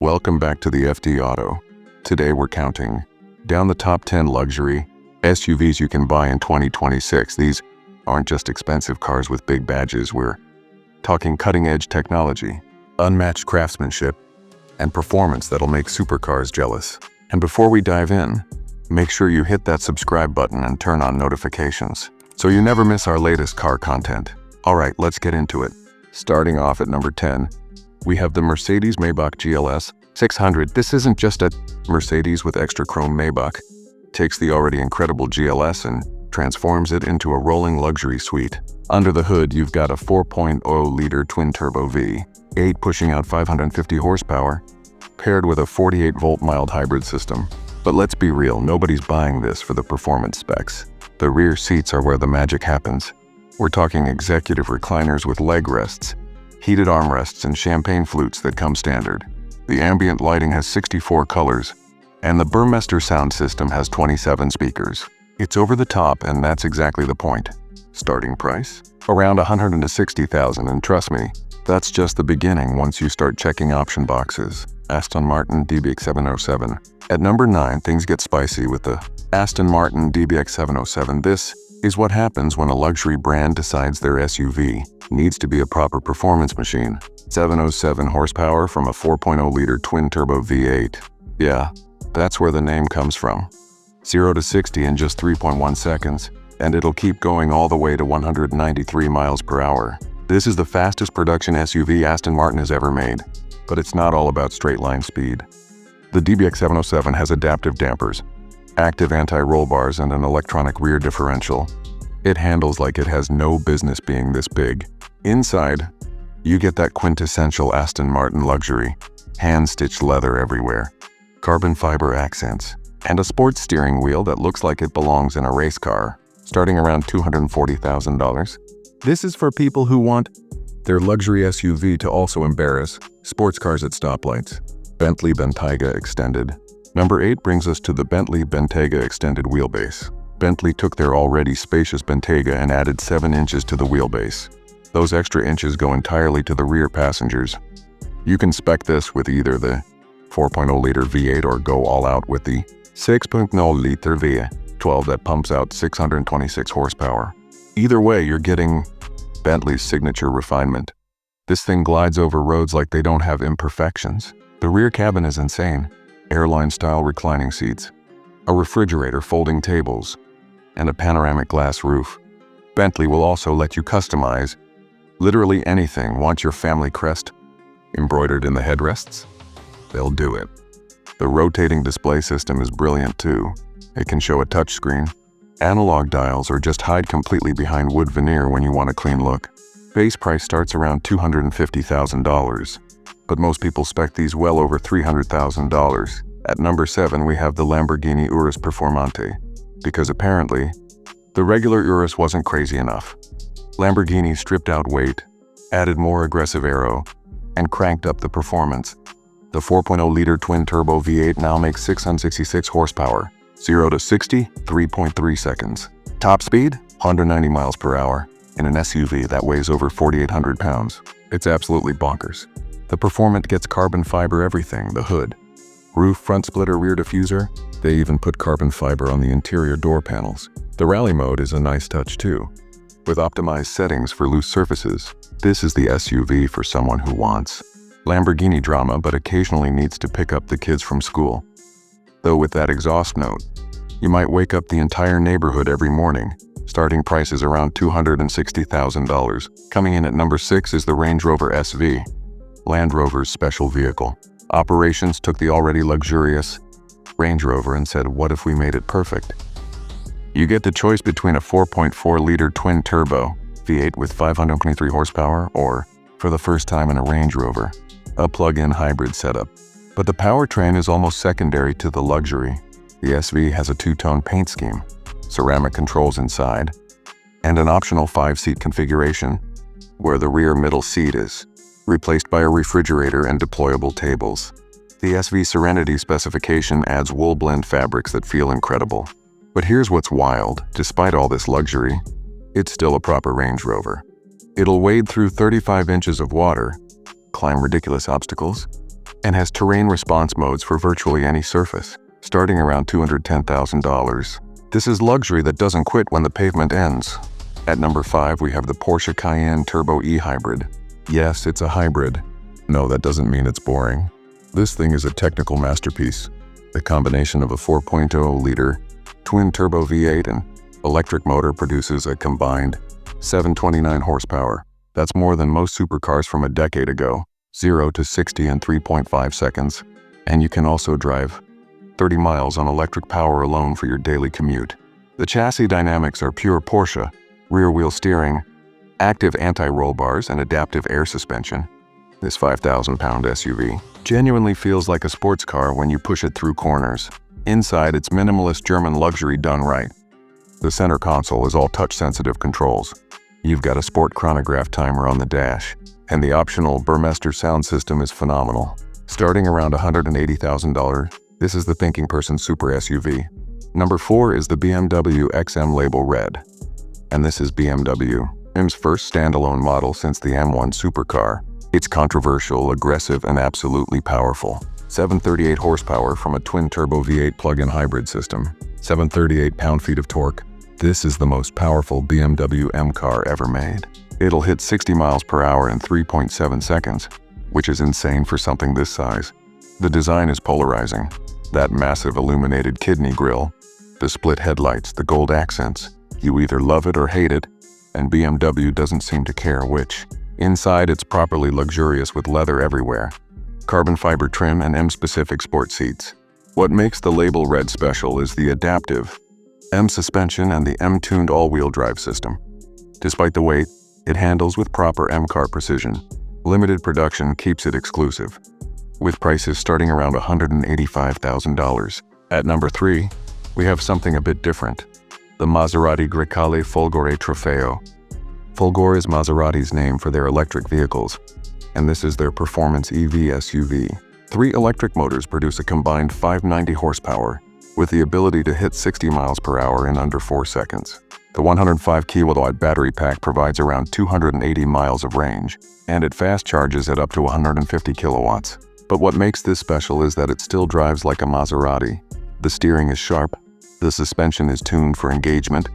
Welcome back to the FD Auto. Today we're counting down the top 10 luxury SUVs you can buy in 2026. These aren't just expensive cars with big badges. We're talking cutting-edge technology, unmatched craftsmanship, and performance that'll make supercars jealous. And before we dive in, make sure you hit that subscribe button and turn on notifications so you never miss our latest car content. Alright, let's get into it. Starting off at number 10, we have the Mercedes-Maybach GLS 600. This isn't just a Mercedes with extra chrome. Maybach takes the already incredible GLS and transforms it into a rolling luxury suite. Under the hood, you've got a 4.0-liter twin-turbo V8 pushing out 550 horsepower, paired with a 48-volt mild hybrid system. But let's be real, nobody's buying this for the performance specs. The rear seats are where the magic happens. We're talking executive recliners with leg rests, heated armrests, and champagne flutes that come standard. The ambient lighting has 64 colors, and the Burmester sound system has 27 speakers. It's over the top, and that's exactly the point. Starting price? Around $160,000, and trust me, that's just the beginning once you start checking option boxes. Aston Martin DBX 707. At number 9, things get spicy with the Aston Martin DBX 707. This is what happens when a luxury brand decides their SUV needs to be a proper performance machine. 707 horsepower from a 4.0-liter twin-turbo V8. Yeah, that's where the name comes from. 0 to 60 in just 3.1 seconds, and it'll keep going all the way to 193 miles per hour. This is the fastest production SUV Aston Martin has ever made, but it's not all about straight-line speed. The DBX 707 has adaptive dampers, active anti-roll bars, and an electronic rear differential. It handles like it has no business being this big. Inside, you get that quintessential Aston Martin luxury, hand-stitched leather everywhere, carbon fiber accents, and a sports steering wheel that looks like it belongs in a race car, starting around $240,000. This is for people who want their luxury SUV to also embarrass sports cars at stoplights. Bentley Bentayga Extended. Number 8 brings us to the Bentley Bentayga Extended Wheelbase. Bentley took their already spacious Bentayga and added 7 inches to the wheelbase. Those extra inches go entirely to the rear passengers. You can spec this with either the 4.0-liter V8 or go all out with the 6.0-liter V12 that pumps out 626 horsepower. Either way, you're getting Bentley's signature refinement. This thing glides over roads like they don't have imperfections. The rear cabin is insane. Airline-style reclining seats, a refrigerator, folding tables, and a panoramic glass roof. Bentley will also let you customize literally anything. Want your family crest embroidered in the headrests? They'll do it. The rotating display system is brilliant too. It can show a touchscreen, analog dials, or just hide completely behind wood veneer when you want a clean look. Base price starts around $250,000, but most people spec these well over $300,000. At number 7, we have the Lamborghini Urus Performante, because apparently, the regular Urus wasn't crazy enough. Lamborghini stripped out weight, added more aggressive aero, and cranked up the performance. The 4.0-liter twin-turbo V8 now makes 666 horsepower, 0 to 60, 3.3 seconds. Top speed, 190 miles per hour, in an SUV that weighs over 4,800 pounds. It's absolutely bonkers. The Performante gets carbon fiber everything: the hood, roof, front splitter, rear diffuser. They even put carbon fiber on the interior door panels. The rally mode is a nice touch too, with optimized settings for loose surfaces. This is the SUV for someone who wants Lamborghini drama but occasionally needs to pick up the kids from school. Though with that exhaust note, you might wake up the entire neighborhood every morning. Starting price is around $260,000. Coming in at number 6 is the Range Rover SV, Land Rover's special vehicle. Operations took the already luxurious Range Rover and said, what if we made it perfect? You get the choice between a 4.4-liter twin-turbo V8 with 523 horsepower or, for the first time in a Range Rover, a plug-in hybrid setup. But the powertrain is almost secondary to the luxury. The SV has a 2-tone paint scheme, ceramic controls inside, and an optional 5-seat configuration where the rear middle seat is replaced by a refrigerator and deployable tables. The SV Serenity specification adds wool blend fabrics that feel incredible. But here's what's wild: despite all this luxury, it's still a proper Range Rover. It'll wade through 35 inches of water, climb ridiculous obstacles, and has terrain response modes for virtually any surface, starting around $210,000. This is luxury that doesn't quit when the pavement ends. At number 5, we have the Porsche Cayenne Turbo E Hybrid. Yes, it's a hybrid. No, that doesn't mean it's boring. This thing is a technical masterpiece. The combination of a 4.0-liter twin-turbo V8 and electric motor produces a combined 729 horsepower. That's more than most supercars from a decade ago. 0 to 60 in 3.5 seconds. And you can also drive 30 miles on electric power alone for your daily commute. The chassis dynamics are pure Porsche. Rear-wheel steering, active anti-roll bars, and adaptive air suspension. This 5,000-pound SUV genuinely feels like a sports car when you push it through corners. Inside, it's minimalist German luxury done right. The center console is all touch-sensitive controls. You've got a sport chronograph timer on the dash, and the optional Burmester sound system is phenomenal. Starting around $180,000, this is the thinking person super SUV. Number 4 is the BMW XM Label Red. And this is BMW's first standalone model since the M1 supercar. It's controversial, aggressive, and absolutely powerful. 738 horsepower from a twin-turbo V8 plug-in hybrid system. 738 pound-feet of torque. This is the most powerful BMW M car ever made. It'll hit 60 miles per hour in 3.7 seconds, which is insane for something this size. The design is polarizing. That massive illuminated kidney grille, the split headlights, the gold accents. You either love it or hate it, and BMW doesn't seem to care which. Inside, it's properly luxurious with leather everywhere, carbon fiber trim, and M-specific sport seats. What makes the Label Red special is the adaptive M suspension and the M-tuned all-wheel drive system. Despite the weight, it handles with proper M-car precision. Limited production keeps it exclusive, with prices starting around $185,000. At number 3, we have something a bit different. The Maserati Grecale Folgore Trofeo. Folgore is Maserati's name for their electric vehicles, and this is their performance EV SUV. 3 electric motors produce a combined 590 horsepower, with the ability to hit 60 miles per hour in under 4 seconds. The 105 kilowatt battery pack provides around 280 miles of range, and it fast charges at up to 150 kilowatts. But what makes this special is that it still drives like a Maserati. The steering is sharp, the suspension is tuned for engagement,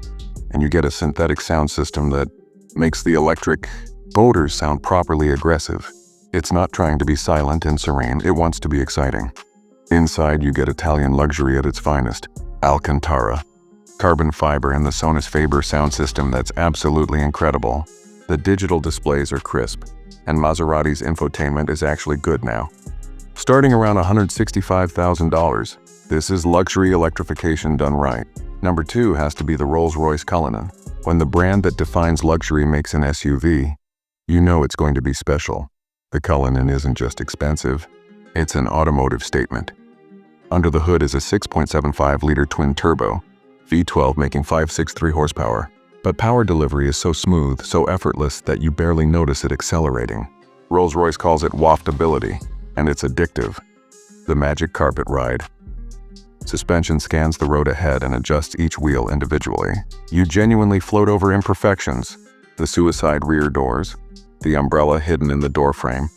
and you get a synthetic sound system that makes the electric motors sound properly aggressive. It's not trying to be silent and serene, it wants to be exciting. Inside, you get Italian luxury at its finest. Alcantara, carbon fiber, and the Sonos Faber sound system that's absolutely incredible. The digital displays are crisp, and Maserati's infotainment is actually good now. Starting around $165,000, this is luxury electrification done right. Number 2 has to be the Rolls-Royce Cullinan. When the brand that defines luxury makes an SUV, you know it's going to be special. The Cullinan isn't just expensive, it's an automotive statement. Under the hood is a 6.75-liter twin-turbo V12 making 563 horsepower. But power delivery is so smooth, so effortless that you barely notice it accelerating. Rolls-Royce calls it waftability, and it's addictive. The magic carpet ride. Suspension scans the road ahead and adjusts each wheel individually. You genuinely float over imperfections. The suicide rear doors, the umbrella hidden in the door frame,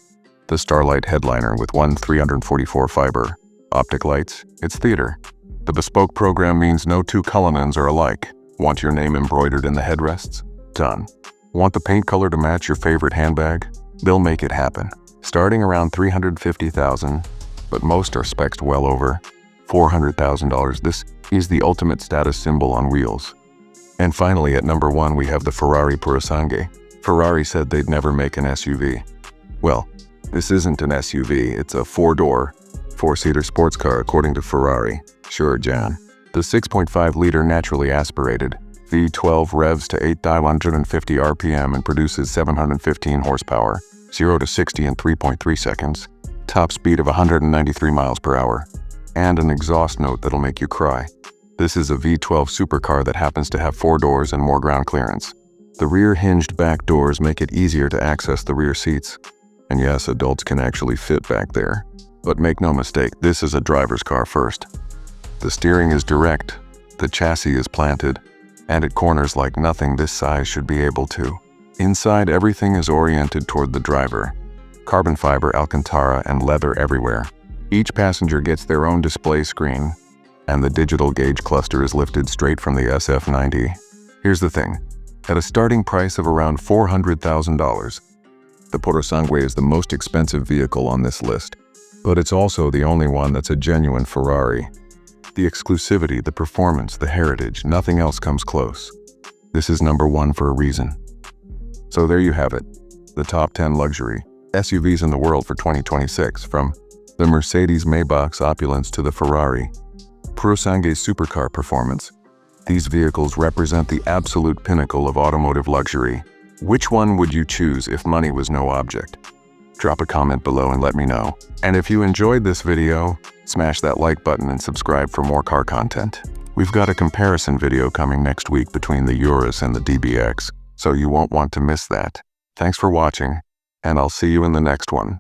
the Starlight headliner with 344 fiber optic lights. It's theater. The bespoke program means no 2 Cullinans are alike. Want your name embroidered in the headrests? Done. Want the paint color to match your favorite handbag? They'll make it happen. Starting around $350,000, but most are spec'd well over $400,000. This is the ultimate status symbol on wheels. And finally, at number 1, we have the Ferrari Purosangue. Ferrari said they'd never make an SUV. Well, this isn't an SUV, it's a 4-door, 4-seater sports car according to Ferrari. Sure, Jan. The 6.5-liter naturally aspirated V12 revs to 8,150 RPM and produces 715 horsepower, 0 to 60 in 3.3 seconds, top speed of 193 miles per hour, and an exhaust note that'll make you cry. This is a V12 supercar that happens to have 4 doors and more ground clearance. The rear hinged back doors make it easier to access the rear seats. And yes, adults can actually fit back there. But make no mistake, this is a driver's car first. The steering is direct, the chassis is planted, and it corners like nothing this size should be able to. Inside, everything is oriented toward the driver. carbon fiber Alcantara and leather everywhere. Each passenger gets their own display screen, and the digital gauge cluster is lifted straight from the SF90. Here's the thing. At a starting price of around $400,000, the Purosangue is the most expensive vehicle on this list, but it's also the only one that's a genuine Ferrari. The exclusivity, the performance, the heritage, nothing else comes close. This is number one for a reason. So there you have it, the top 10 luxury SUVs in the world for 2026, from the Mercedes-Maybach's opulence to the Ferrari Purosangue's supercar performance. These vehicles represent the absolute pinnacle of automotive luxury. Which one would you choose if money was no object? Drop a comment below and let me know. And if you enjoyed this video, smash that like button and subscribe for more car content. We've got a comparison video coming next week between the Urus and the DBX, so you won't want to miss that. Thanks for watching, and I'll see you in the next one.